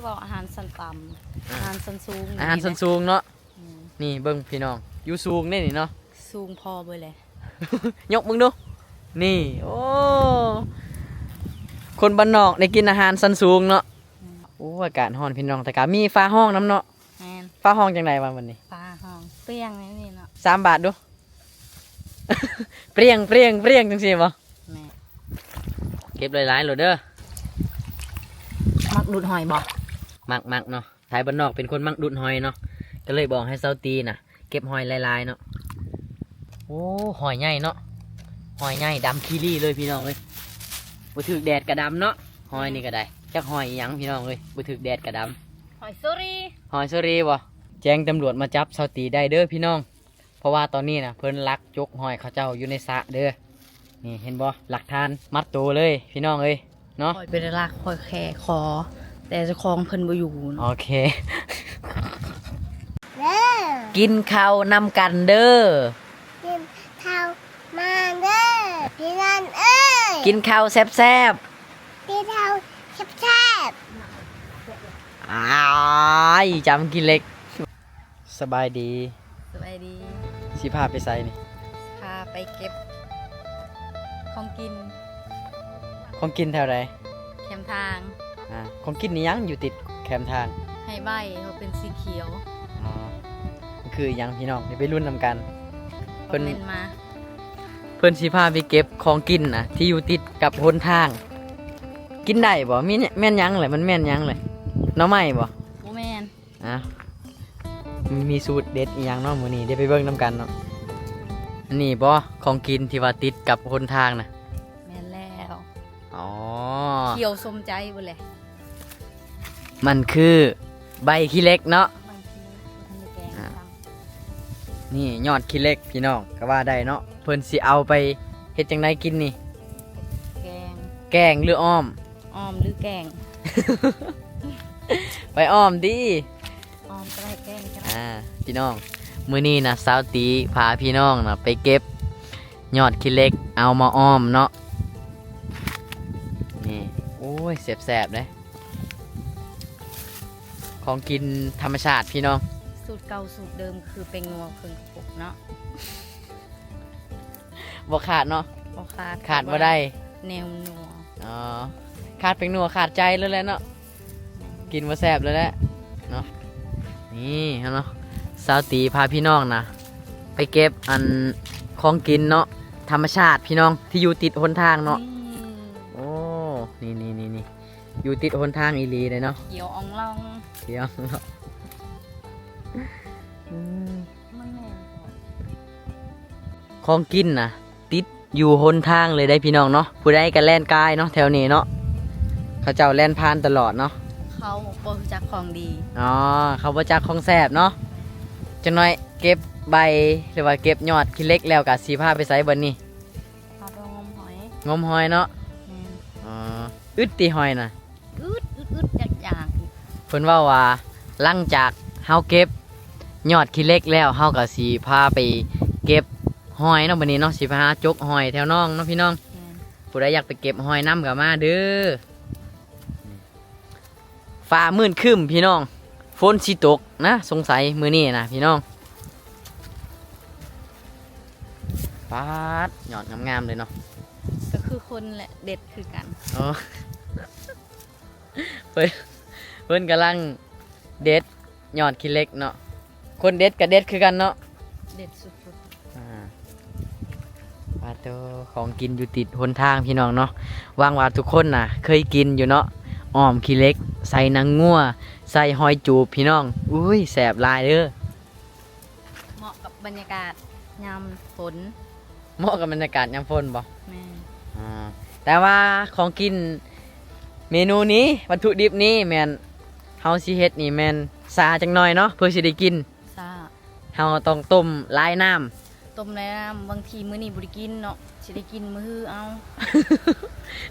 บอกอาหารสันต่ำอาหารสันสูงอาหารสูงเนาะนี่เบิ่งพี่น้องอยู่สูงนี่เนาะสูงพอไปเลย ยกมึงดูนี่โอ้คนบ้านนอกได้กินอาหารสันสูงเนาะโอ้อากาศร้อนพี่น้องแต่ก็มีฟ้าห้องน้ำเนาะฟ้าห้องจังไดวันนี้ฟ้าห้องเปรี้ยงนี่เนาะ3 บาทดู เปรี้ยงจังสิบ่เก็บหลายๆโหลดเด้อมักดูดหอยบอกมักเนาะไทยบ้านนอกเป็นคนมักดูดหอยเนาะก็เลยบอกให้เซาตีน่ะเก็บหอยหลายๆเนาะโอ้หอยใหญ่เนาะหอยใหญ่ดำคีรี่เลยพี่น้องเอ้ยบ่ถึกแดดกระดำเนาะหอยนี่ก็ได้จักหอยหยังพี่น้องเอ้ยบ่ถึกแดดกระดำหอยสุรีบ่แจ้งตำรวจมาจับเซาตีได้เด้อพี่น้องเพราะว่าตอนนี้นะเพิ่นลักจกหอยเขาเจ้าอยู่ในสระเด้อนี่เห็นบ่หลักฐานมัดตัวเลยพี่น้องเอ้ยเนาะหอยเป็นรักหอยแค่คอแต่เจ้าของเพิ่นบ่อยู่โอเคกินข้าวนำกันเด้อกินข้าวมาเด้อพี่นันเอ้ยกินข้าวแซ่บกินข้าวแซ่บๆอ้ายจำกินเล็กสบายดีสิพาไปไสนี่พาไปเก็บของกินแถวใดแคมทางของกินนี่ยังอยู่ติดแคมทางให้ใบเขาเป็นสีเขียวคือยังพี่น้องไปรุ่นนำกันเพิ่นมา เพิ่นสิพาไปเก็บของกินนะที่อยู่ติดกับหนทางกินได้บ่มีแม่นยังเลยมันแม่นยังเลยน้องใหม่บ่แม่นมีสูตรเด็ดอีหยังเนาะมื้อนี้ได้ไปเบิ่งนำกันเนาะอันนี้บ่ของกินที่ว่าติดกับหนทางนะแม่นแล้วอ๋อเขียวสมใจบ่เลยมันคือใบขี้เหล็กเนาะนี่ยอดขี้เหล็กพี่น้องก็ว่าได้เนาะเพิ่นสิเอาไปเฮ็ดจังไดกินนี่แกงหรืออ้อมหรือแกง ไปอ้อมดิอ้อมก็ได้แกงก็ได้พี่น้องมื้อนี้นะสาวตีพาพี่น้องนะไปเก็บยอดขี้เหล็กเอามาอ้อมเนาะนี่โอ้ยแซ่บๆเลยของกินธรรมชาติพี่น้องสูตรเก่าสูตรเดิมคือเป็นงัวเครื่องกบเนาะบ่ขาดเนาะบ่ขาดบ่ได้แนวนัวขาดเป็นนัวขาดใจเลยแหละเนาะกินบ่แซ่บเลยแหละเนาะนี่เนาะสาวตีพาพี่น้องนะไปเก็บอันของกินเนาะธรรมชาติพี่น้องที่อยู่ติดหนทางเนาะโอ้นี่อยู่ติดหนทางอีหลีเลยเนาะเขียวอ่องล่องของกินนะติดอยู่หนทางเลยได้พี่น้องเนาะผู้ใดก็แล่นกายเนาะแถวนี้เนาะเขาเจ้าแล่นผ่านตลอดเนาะเขาบ่รู้จักของดีเขาบ่จักของแซ่บเนาะจังน้อยเก็บใบหรือว่าเก็บยอดขี้เล็กแล้วก็สิพาไปไสบัดนี้พาไปงมหอยเนาะอึดติหอยน่ะอึดอย่างเพิ่นว่าหลังจากเฮาเก็บยอดขี้เล็กแล้วเฮาก็สิพาไปเก็บหอยเนาะบัดนี้เนาะสิพาจกหอยแถวน้องเนาะพี่น้องผู้ใดอยากไปเก็บหอยน้ำก็มาเด้อฟ้ามืดครึ้มพี่น้องฝนสิตกนะสงสัยมื้อนี้นะพี่น้องปาดยอดงามๆเลยเนาะก็คือคนแหละเด็ดคือกันเพิ่นกำลังเด็ดยอดขี้เล็กเนาะคนเด็ดกับเด็ดคือกันเนาะเด็ดสุดปลาโตของกินอยู่ติดหนทางพี่น้องเนาะวางว่าทุกคนน่ะเคยกินอยู่เนาะอ้อมขี้เล็กใส่นางงัวใส่หอยจูบพี่น้องอุ้ยแสบลายเด้อเหมาะกับบรรยากาศยามฝนเหมาะกับบรรยากาศยามฝนบ่แม่แต่ว่าของกินเมนูนี้วัตถุดิบนี้แมนเฮาสิเฮ็ดนี่แมนซาจังหน่อยเนาะเพื่อสิได้กินซาเฮาต้องต้มลายน้ำบางทีมื้อนี้บ่ได้กินเนาะสิได้กินมื้อเอา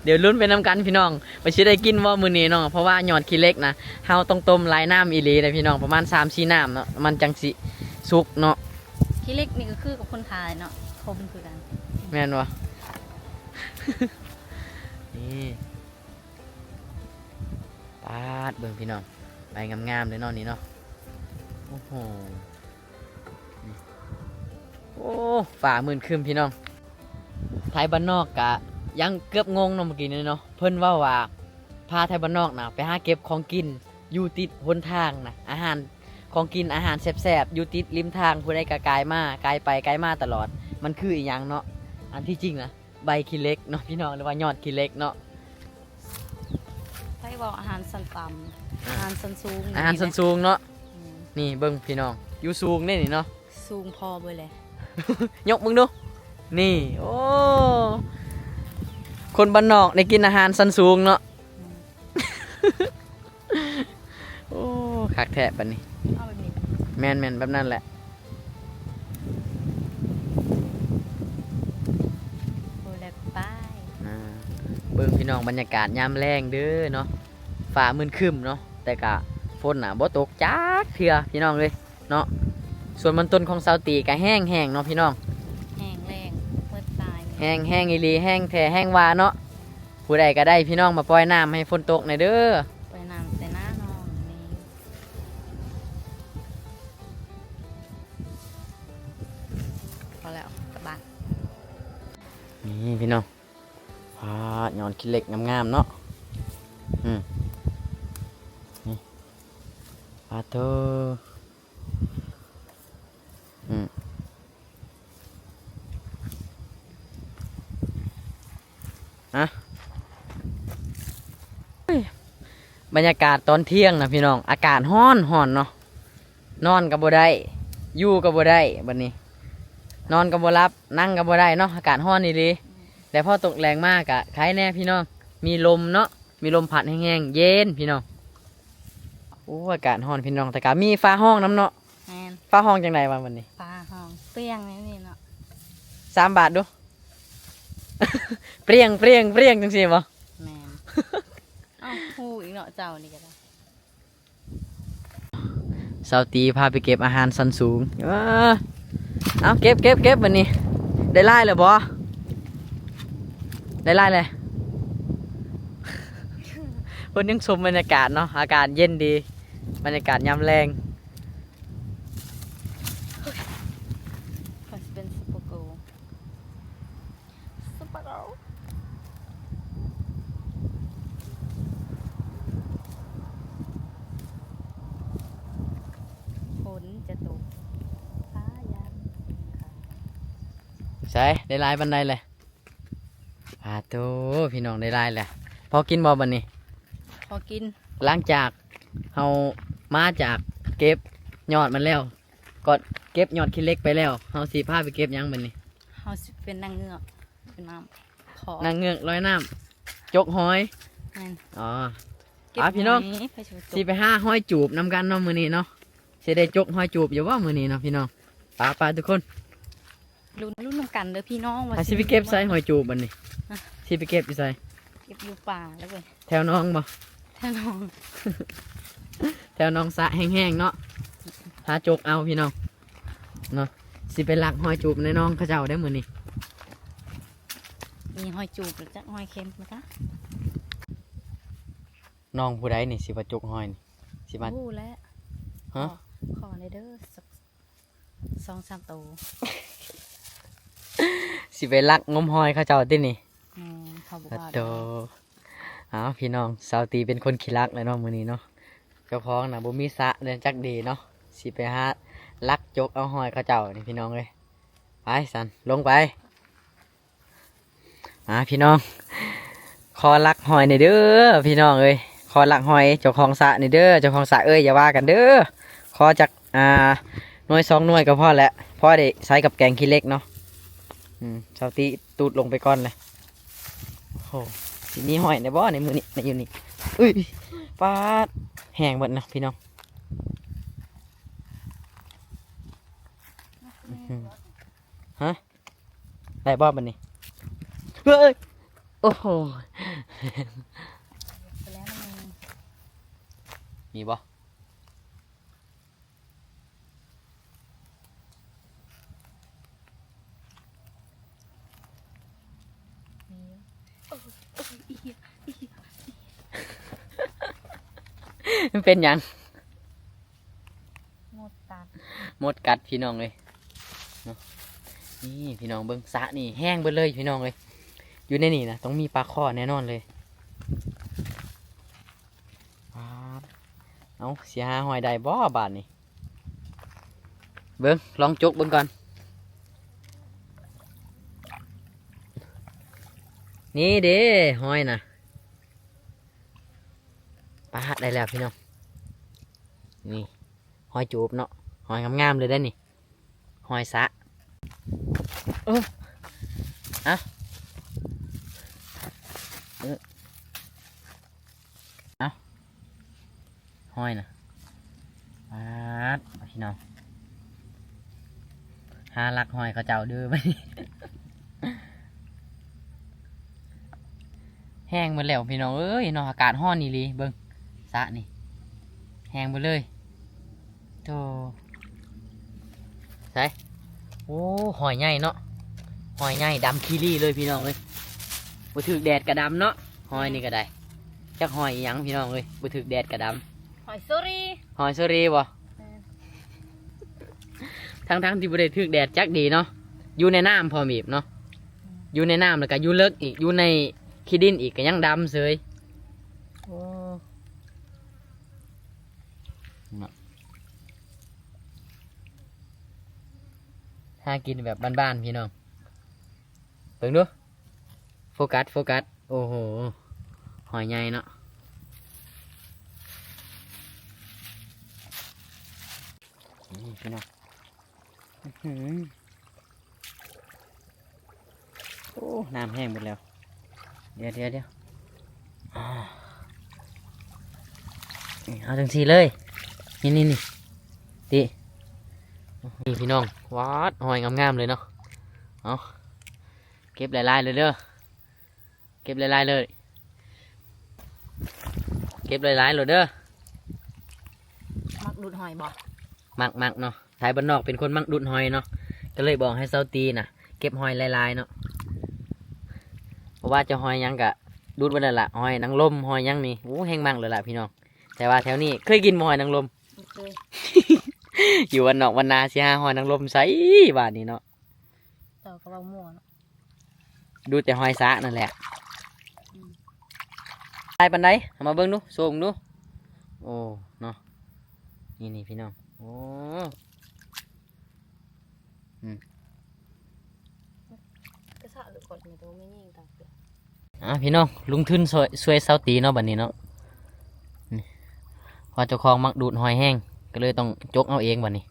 เดี๋ยวลุ้นไปนำกันพี่น้องว่าสิได้กินว่ามื้อนี้เนาะเพราะว่ายอดขี้เล็กนะเฮาต้องต้มลายน้ำอีหลีเลยพี่น้องประมาณ 3-4 น้ำเนาะมันจังสิสุกเนาะขี้เล็กนี่ก็คือกับคนขายเนาะคมคือกันแม่นบ่นี่ ปาดเบิ่งพี่น้องใบงามๆเลยเนาะนี่เนาะโอ้โหนี่โอ้ฝ่ามืนครึมพี่น้องไทยบ้านนอกกะยังเกือบงงเนาะเมื่อกี้นี่เนาะเพิ่นว่าพาไทยบ้านนอกนะไปหาเก็บของกินอยู่ติดหนทางนะอาหารของกินอาหารแซ่บๆอยู่ติดริมทางผู้ใดก็กายมากายไปกายมาตลอดมันคืออีหยังเนาะอันที่จริงนะใบขี้เหล็กเนาะพี่น้องหรือว่ายอดขี้เหล็กเนาะ ไผบอกอาหารสันต่ำอาหารสันสูง อาหารสันสูงเนาะ อืม นี่เบิ้งพี่น้องอยู่สูงนี่เนาะ สูงพอเบิดเลย ยกมึงดูนี่โอ้คนบ้านนอกได้กินอาหารสันสูงเนาะ อืม โอ้คักแท้บัดนี้ เอาแบบนี้ แมนแบบนั้นแหละ โอ้แล้วไป อ่าเบิ้งพี่น้องบรรยากาศยามแรงเด้อเนาะฟ้ามืดครึ้มเนาะแต่กะฝนน่ะบ่ตกจักเทื่อพี่น้องเลยเนาะส่วนมันต้นของเสาตีก็แห้งเนาะพี่น้อง แห้งแรงเมื่อตาย แห้งอีหลีแห้งแท้แห้งวาเนาะผู้ใดก็ได้พี่น้องมาปล่อยน้ำให้ฝนตกหน่อยเด้อ ไปน้ำแต่หน้าน้องนี่พอแล้วกลับบ้าน นี่พี่น้องพาหยอนขี้เหล็กงามๆเนาะนี่ปาเธออะบรรยากาศตอนเที่ยงนะพี่น้องอากาศร้อนเนาะนอนกับบ่ได้อยู่กับบ่ได้บัดนี้ นอนกับบ่รับนั่งกับบ่ได้เนาะอากาศร้อนนี่ดีแต่พอตกแรงมากอะใครแน่พี่น้องมีลมเนาะมีลมพัดแห้งๆเย็นพี่น้องโอ้อากาศร้อนพี่น้องแต่กะมีฟ้าห้องน้ำเนาะ แมน ฟ้าห้องจังไดวะวันนี้ ปลาห้องเปรี้ยงนี่เนาะ 3 บาทดู เปรี้ยงจังสิบ่ แมน เอ้าฮู้อีกเนาะเจ้านี่ก็ได้ เสาตีพาไปเก็บอาหารสันสูงเอาเก็บวันนี้ได้ไล่เลยบ่ได้ไล่เลย เพิ่นยังชมบรรยากาศเนาะอากาศเย็นดีบรรยากาศยามแรง คอยสิเป็นซุปเปอร์โกลซุปเปอร์โกลฝนจะตกฟ้ายามค่ะ ใช่ได้ไล่บันไดเลยโตพี่น้องได้ไล่เลยพอกินบ่บันนี้ พอกิน หลังจากเฮามาจากเก็บยอดมันแล้วก็เก็บยอดขี้เหล็กไปแล้วเฮาสิพาไปเก็บหยังบันนี้ เฮาสิเป็นนางเงือกเป็นน้ำขอน างเงือกลอยน้ำจกหอย แม่น อ๋อ เก็บ พี่น้อง หยไปสู่ สิไปหาหอยจูบนำกันเนาะมื้อนี้เนาะสิได้จกหอยจูบอยู่ว่ามื้อนี้เนาะพี่น้องไปทุกคน รุ่นนำกันเด้อพี่น้องว่า ไปสิไปเก็บใส่หอยจูบบัดนี้ ฮะ สิไปเก็บอยู่ใส่ เก็บอยู่ป่าแล้วเว้ย แถวน้องบ่ แท้น้อง แถวน้องสระแห้งๆเนาะหาจกเอาพี่น้องเนาะสิไปลักหอยจูบในน้องเขาเจ้าได้มื้อนี้ มีหอยจูบหรือจะหอยเค็มมั้ยคะ น้องผู้ใดนี่สิมาจกหอยนี่สิมา ฮู้แล้ว ฮะ ขอในเด้อสัก2-3ตัว สิไปลักงมหอยเขาเจ้าตินี่ แม่นเขาบอก อะ ว่า โตเอาพี่น้องสาวตีเป็นคนขี้รักเลยเนาะมื้อนี้เนาะเจ้าของน่ะบ่มีสระเดินจักดีเนาะสิไปหาลักจกเอาหอยเขาเจ้านี่พี่น้องเอ้ยไปสันลงไปพี่น้องขอลักหอยนี่เด้อพี่น้องเอ้ยขอลักหอยเจ้าของสระนี่เด้อเจ้าของสระเอ้ยอย่าว่ากันเด้อขอจากหน่วย2 หน่วยก็พอแล้วพอได้ใช้กับแกงขี้เหล็กเนาะสาวตีตูดลงไปก่อนเลยโอ้โหทีนี้หอยในบ่อในมือนี่ในอยู่นี่อุ้ยฟาดแห้งหมดนะพี่น้องฮะได้บ่บันนี้เฮ้ยโอ้โห ไปแล้วนะมึง มีบ่ มี มันเป็นหยัง หมดตัด หมดกัดพี่น้องเลยเนาะนี่พี่น้องเบิ้งสระนี่แห้งเบิดเลยพี่น้องเลยอยู่ในนี่นะต้องมีปลาข้อแน่นอนเลยเอาเสียหาหอยได้บ่บาทนี่เบิ้งลองจกเบิ้งก่อนนี่เด้หอยนะปลาหัดได้แล้วพี่น้องนี่หอยจูบเนาะหอยงามๆเลยได้นี่หอยสะเอาหอยนะปาดพี่น้องหาลักหอยเขาเจ้าดื้อไป แห้งหมดแล้วพี่น้องเอ้ยเนาะอากาศร้อนนี่ลีเบิ้งสะนี่แห้งหมดเลยโธ่ใช่โอ้หอยใหญ่เนาะหอยใหญ่ดำคีรี่เลยพี่น้องเอ้ยบ่ถึกแดดกระดำเนาะหอยนี่ก็ได้จักหอยอีหยังพี่น้องเอ้ยบ่ถึกแดดกระดำ หอยโซรี หอยเชอรี่บ่ทั้งที่บ่ได้ถึกแดดจักดีเนาะอยู่ในน้ำพอมีบเนาะอยู่ในน้ำแล้วก็อยู่เลิกอีกอยู่ในขี้ดินอีกก็ยังดำเสยโอ้หากินแบบบ้านๆพี่น้องเบิ่งดูโฟกัสโอ้โหหอยใหญ่เนาะนี่พี่น้องโอ้น้ำแห้งหมดแล้วเดี๋ยวเอาจังสีเลยนี่ตินี่พี่น้องวัดหอยงามๆเลยเนาะเอาเก็บหลายๆเลยเด้อเก็บหลายๆเลยเก็บหลายๆเลยเด้อ มักดูดหอยบ่ มักเนาะไทยบ้านนอกเป็นคนมักดูดหอยเนาะก็เลยบอกให้เซาตีน่ะเก็บหอยหลายๆเนาะเพราะว่าจะหอยยังกะดูดไว้แล้วล่ะหอยนางรมหอยยังนี่โอ้แห้งมักเลยล่ะพี่น้องแต่ว่าแถวนี้เคยกินหอยนางรม โอเค อยู่วันนอกวันนาสิหาหอยนางรมใสบาทนี้เนาะ เต่ากระเป๋าม่วเนาะ ดูแต่หอยสะนั่นแหละไอ้ปันไดเอามาเบิ่งดูส่งดูโอ้เนาะนี่พี่น้องโอ้ กระสะหรือกดในตัวไม่ยิ่งต่างเปล่า พี่น้องลุงทุนช่วยเซาตีเนาะบัดนี้เนาะนี่พอเจ้าของมักดูดหอยแห้งก็เลยต้องจกเอาเองบัดนี้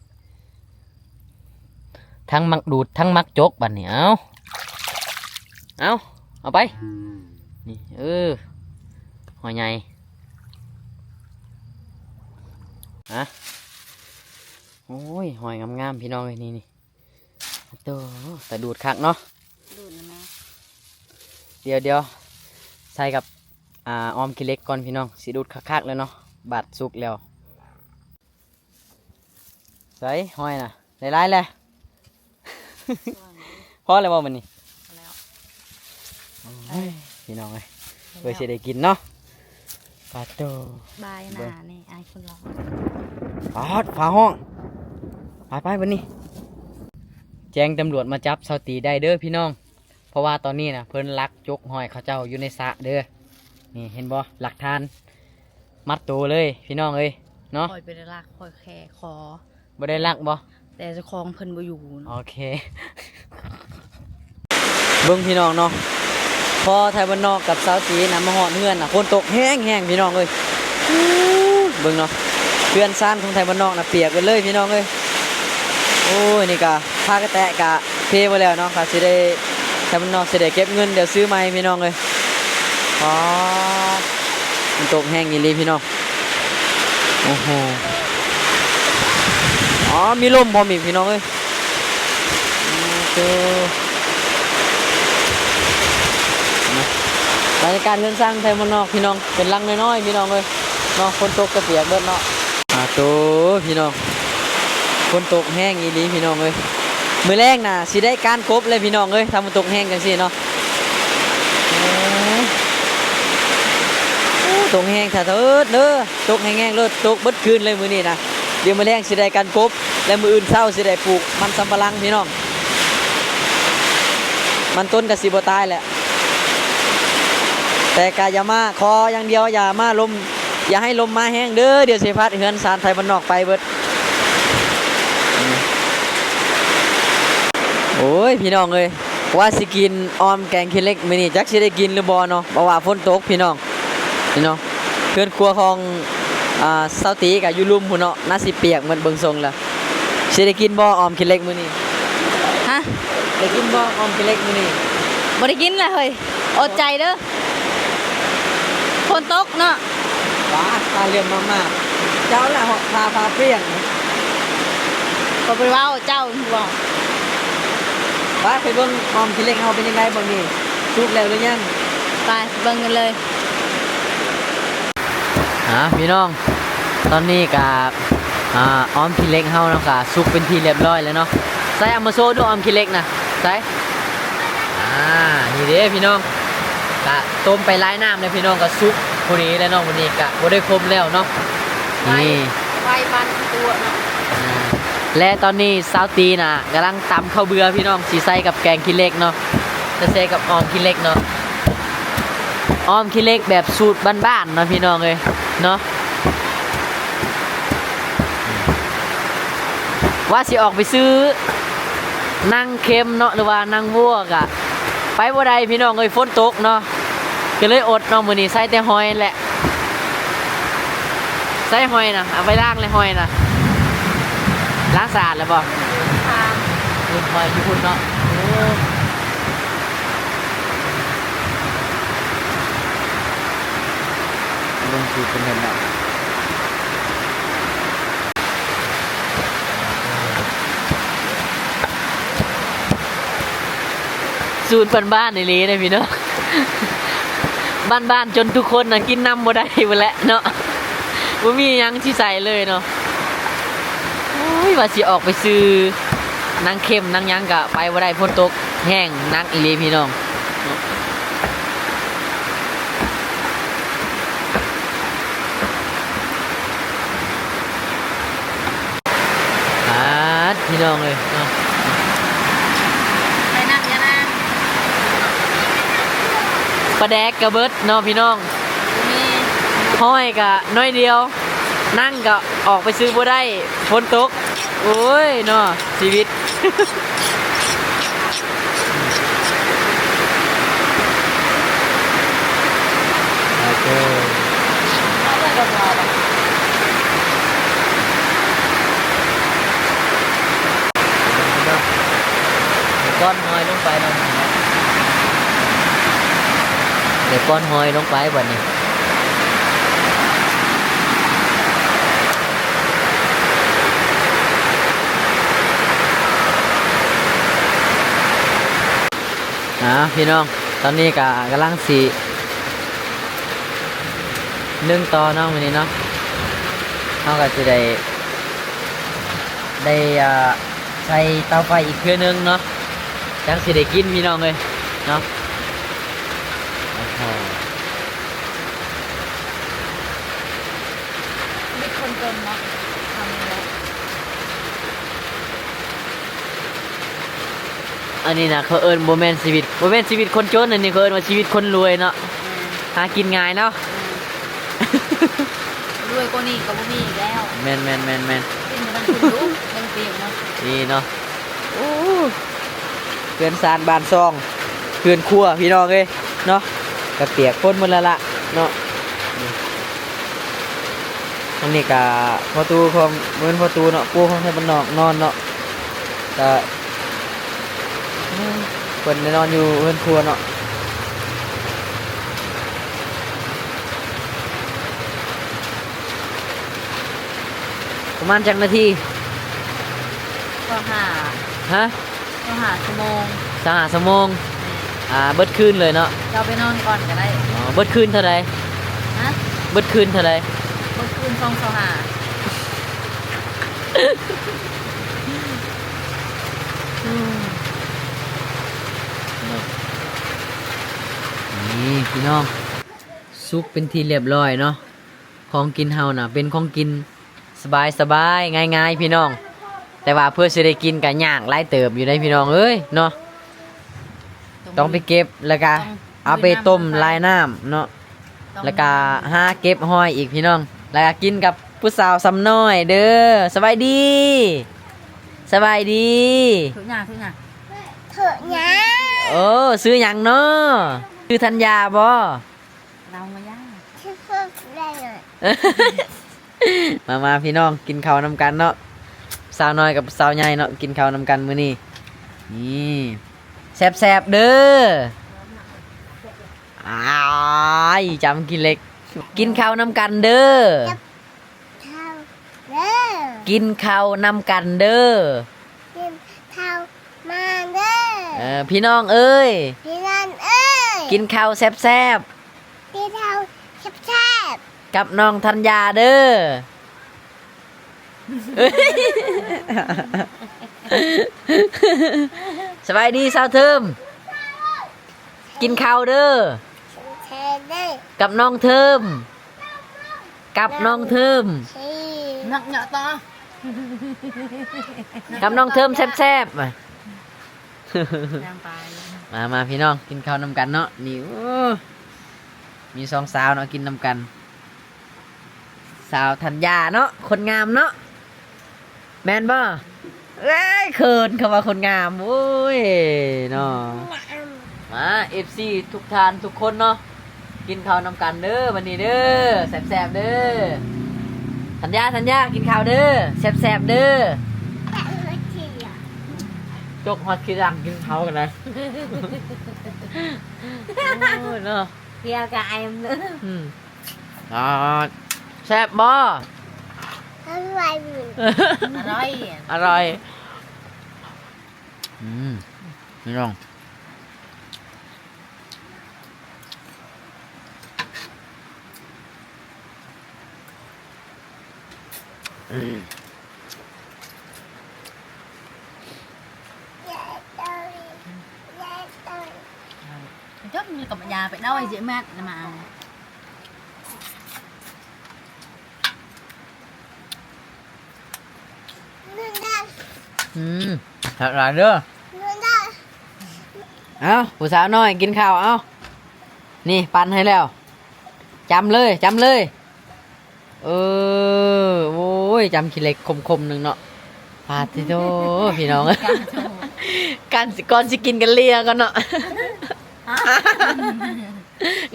ทั้งมักดูดทั้งมักจกบัดนี้เอาไปนี่หอยใหญ่โอ้ยหอยงามๆพี่น้องเลยนี่ตัวแต่ดูดคักเนาะ ดูดนะแม่ เดี๋ยวใส่กับออมขี้เล็กก่อนพี่น้องสีดูดคักๆเลยเนาะบาดสุกแล้วใส่หอยน่ะหลายๆเลย พอแล้วบ่มันนี่ แล้ว พี่น้องเลยเพื่อจะได้กินเนาะปลาโต บายหนานี่ไอ้คนเรา ปอดฝาห้องไปวันนี้แจ้งตำรวจมาจับเสาตีได้เด้อพี่น้องเพราะว่าตอนนี้นะเพิ่นลักจกหอยเขาเจ้าอยู่ในสระเด้อนี่เห็นบ่หลักฐานมัดตัวเลยพี่น้องเอ้ยเนาะ คอยไปได้ลากคอยแค่คอ บ่ได้ลักบ่ แต่เจะคลองเพิ่นบ่อยู่ โอเค เบิ่งพี่น้องเนาะพอไทยบ้านนอกกับสาวตีนะมาหอดเฮือนนะฝนตกแห้งพี่น้องเอ้ยเบิ่งเนาะเพื่อนซ่านของไทยบ้านนอกนะเปียกไปเลยพี่น้องเอ้ยโอ้ยนี่กะผ้ากระแตะกะเทไว้แล้วเนาะค่ะสิได้ไทยบ้านนอกสิได้เก็บเงินเดี๋ยวซื้อใหม่พี่น้องเอ้ยอ๋อมันตกแห้งอีหลีพี่น้องโอ้โหอ๋อมีลมพร้อมอีกพี่น้องเอ้ยบรรยากาศเรือนสร้างไทยมันนอกพี่น้องเป็นลังน้อยๆพี่น้องเลยเนาะฝนตกกระเปียกเบิดเนาะโตพี่น้องฝนตกแห้งอีหลีพี่น้องเลยมื้อแรกน่ะสิได้การกบเลยพี่น้องเลยทำมันตกแห้งจังซี่เนาะ ตกแห้งถ้าเถิดเด้อตกแห้งๆเลิศตกเบิดคืนเลยมื้อนี้นะเดี๋ยวมื้อแรงสิได้การกบและมื้ออื่นเช้าสิได้ปลูกมันสำปะหลังพี่น้องมันต้นก็สิบ่ตายแหละแต่กอย่ามาขออย่างเดียวอย่ามาลมอย่าให้ลมมาแห้งเด้อเดี๋ยวสิพัดเฮือนสารไทยบ้านนอกไปเบิดโอ้ยพี่น้องเอ้ยว่าสิกินออมแกงขี้เหล็กมื้อนี้จักสิได้กินหรือบ่เนาะเพราะว่าฝนตกพี่น้องนี่เนาะเพื่อนครัวของเซาตีกับอยู่ลุมพุ่นเนาะน่าสิเปียกเหมือนเบิ่งทรงแล้วสิได้กินบ่ออมขี้เหล็กมื้อนี้ ฮะ ได้กินบ่ออมขี้เหล็กมื้อนี้ บ่ได้กินเลยเฮ้ยอดใจเด้อฝนตกเนาะ ว้าตาเรียมมากๆเจ้าล่ะพาเปรี้ยง บ่ไปเว้าเจ้าบ่ ว้าไปเบิ่งออมขี้เหล็กเฮาเป็นยังไงบ่นี่สุกแล้วหรือยัง ไปเบิ่งกันเลย พี่น้องตอนนี้กับออมขี้เหล็กเฮาเนาะก็สุกเป็นที่เรียบร้อยแล้วเนาะใส่เอามาโซดูออมขี้เหล็กนะใส่นี่เด้พี่น้องก็ต้มไปหลายน้ำเลยพี่น้องก็สุกผู้นี้แล้วเนาะผู้นี้ก็บ่ได้คมแล้วเนาะนี่ ไฟปันตัวเนาะ และตอนนี้สาวตีน่ะกำลังตำข้าวเบื่อพี่น้องสีใส่กับแกงขี้เหล็กเนาะจะใส่กับออมขี้เหล็กเนาะออมขี้เหล็กแบบสูตรบ้านๆเนาะพี่น้องเลยเนาะว่าสิออกไปซื้อนั่งเค็มเนาะหรือว่านั่งวัวกะไปบ่ได้พี่น้องเลยฝนตกเนาะก็เลยอดเนาะมื้อนี้ใส่แต่หอยแหละใส่หอยนะเอาไปล้างเลยหอยนะล้างสะอาดแล้วบ่คุณหอยอยู่คุณเนาะลงคือเป็นเงินเนาะสูตรบ้านๆนี่เลยนะพี่เนาะ บ้านๆจนทุกคนน่ะกินน้ำบ่ได้หมดแล้วเนาะบ่มีหยังที่ใส่เลยเนาะโอ้ยว่าสิออกไปซื้อนางเค็มนางหยังก็ไปบ่ได้ฝนตกแห้งนักอีหลีพี่น้องพี่น้องเลยเนาะ ไปนั่งยะนาง ปลาแดกกระเบิดเนาะพี่น้อง มี ห้อยกะน้อยเดียวนั่งก็ออกไปซื้อบ่ได้ฝนตกโอ้ยเนาะชีวิต โอเค เอาไปกับเราบ่ ก้อนหอยลงไปเนาะเดี๋ยวก้อนหอยลงไปบ่นี้พี่น้องตอนนี้ก็กำลังสีนึ่งต่อเนาะวันนี้เนาะเขาก็จะได้ใช้เตาไฟอีกเครื่องนึงเนาะจังสิได้กินพี่น้องเลยเนาะมีคนจนเนาะทำแล้ว อันนี้นะเขาเอิญโมเมนต์ชีวิตคนจนอันนี้เขาเอิญว่าชีวิตคนรวยเนาะหากินง่ายเนาะ รวยกว่านี้ก็บ่มีอีกแล้ว แมน กินมาทั้งคุณลูกยังเปียกเนาะ นี่เนาะโอ้เพื่อนซานบานซองเพื่อนครัวพี่น้องเลยเนาะกระเปียกพ่นหมันละเนาะอันนี้กะพอตูของเหมือนพอตูเนาะปูของไทยบ้านนอกนอนเนาะก็เพิ่นได้นอนอยู่เพื่อนครัวเนาะประมาณจักนาที ก็หา ฮะ ก็หาชั่วโมง 3 ชั่วโมงเบิดคืนเลยเนาะ เราไปนอนก่อนก็ได้ อ๋อเบิดคืนเท่าไร ฮะ เบิดคืนเท่าไร เมื่อคืน2 2 5 นี่พี่น้องสุ สุกเป็นที่เรียบร้อยเนาะของกินเฮาน่ะเป็นของกินสบายๆง่ายๆพี่น้องแต่ว่าเพื่อสิได้กินก็ยากหลายเติบอยู่ได้พี่น้องเอ้ยเนาะต้องไปเก็บแล้วก็เอาไปต้มลายน้ำเนาะแล้วก็หาเก็บห้อยอีกพี่น้องแล้วก็กินกับผู้สาวซ้ำน้อยเด้อสบายดีสบายดี ทุกอย่าง เถอะนะ โอ้ซื้อหยังเนาะซื้อธัญญาบ่ เรามาย่าง ชื่อเพิ่มได้หน่อย มาพี่น้องกินข้าวนำกันเนาะสาวน้อยกับสาวใหญ่เนาะกินข้าวนำกันมื้อนี้นี่แซ่บๆเด้ออ้ายจำกินเล็กกินข้าวนำกันเด้อ เท่าเด้อ กินข้าวนำกันเด้อ กินเท่ามาเด้อ พี่น้องเอ้ย พี่นันเอ้ย กินข้าวแซ่บ พี่เท่าแซ่บ ๆกับน้องธัญญาเด้อ สบายดีสาวเทิมกินข้าวเด้อ ๆเทเด้อ กับน้องเทิมกับน้องเทิม ชี นักเหยาะต่อ กับน้องเทิมแซ่บๆ ย่างไป มาพี่น้องกินข้าวนำกันเนาะนี่โอ้มีสองสาวเนาะกินนำกัน สาวธัญญาเนาะคนงามเนาะแมนบ่เอ้ยเขินคำว่าคนงามโอ้ยเนาะมา FC ทุกท่านทุกคนเนาะกินข้าวนำกันเด้อวันนี้เด้อแซ่บๆเด้อธัญญากินข้าวเด้อแซ่บๆเด้อ แต่หัวเฉียว จกฮอดขี้ดังกินเขากันนะ โอ้ยเนาะ เพียกับไอ้เนื้อ อ่าแซ่บบ่ อะไรอยู่ อร่อย อร่อยนี่น้องชอบnhưกับnhà phải đâu dễ mát mà นู่นได้ thật là đưa นู่นได้ เอาผู้สาวน้อยกินข้าวเอานี่ปั่นให้แล้วจำเลยโอ้ยจำขี้เหล็กคมๆหนึ่งเนาะปาติโตพี่น้อง การสิก่อนสิกินกันเลียกันเนาะ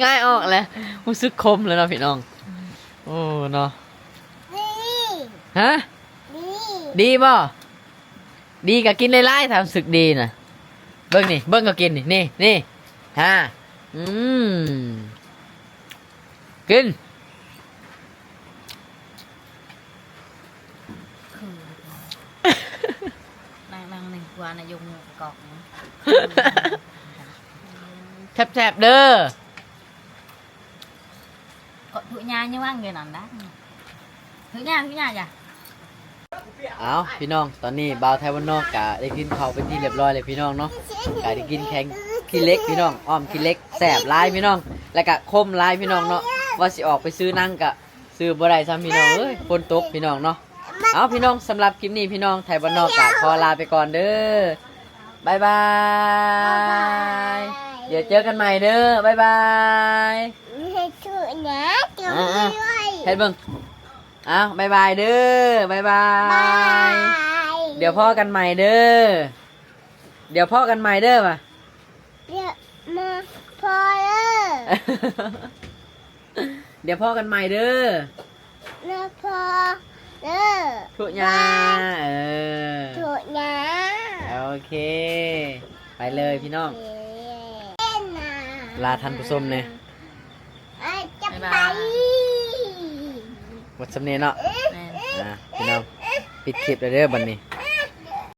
ง่ายออกเลยรู้สึกคมเลยเนาะพี่น้องโอ้เนาะ นี่ ฮะ นี่ ดีบ่ดีก็กินไล่ๆทำสึกดีน่ะเบิ้งนี่เบิ้งก็กินนี่ฮะกิน đang này qua này dùng cọt แซ่บๆเด้อ cọt thử nha nhưng ăn người nào đá thử nha dạ เอาพี่น้องตอนนี้บ่าวไทยวันนอกกะได้กินข้าวเป็นที่เรียบร้อยเลยพี่น้องเนาะกะได้กินแข็งขี้เล็กพี่น้องอ้อมขี้เล็กแซ่บหลายพี่น้องแล้วก็คมหลายพี่น้องเนาะว่าสิออกไปซื้อนั่งกะซื้อบ่ได้ซ้ำพี่น้องเอ้ยฝนตกพี่น้องเนาะเอาพี่น้องสำหรับคลิปนี้พี่น้องไทยวันนอกกะขอลาไปก่อนเด้อบายบายเดี๋ยวเจอกันใหม่เด้อบายบาย ให้ช่วยนะช่วยด้วย เฮ็ดเบิ่งเอาบายบายเด้อบายบา บาย ย เดี๋ยวพ่อกันใหม่เด้อเดี๋ยวพ่อกันใหม่เด้อป่ะ เดี๋ยวมาพอเด้อ เดี๋ยวพ่อกันใหม่เด้อ มาพอเด้อ ทุกยาถูกนะ โอเค ไปเลยพี่น้อง เล่นนะ ลาท่านผู้ชมเนี่ย จะไป หมดสำเนียงเนาะ nè พี่น้องปิดคลิปเลยเด้อบัดนี้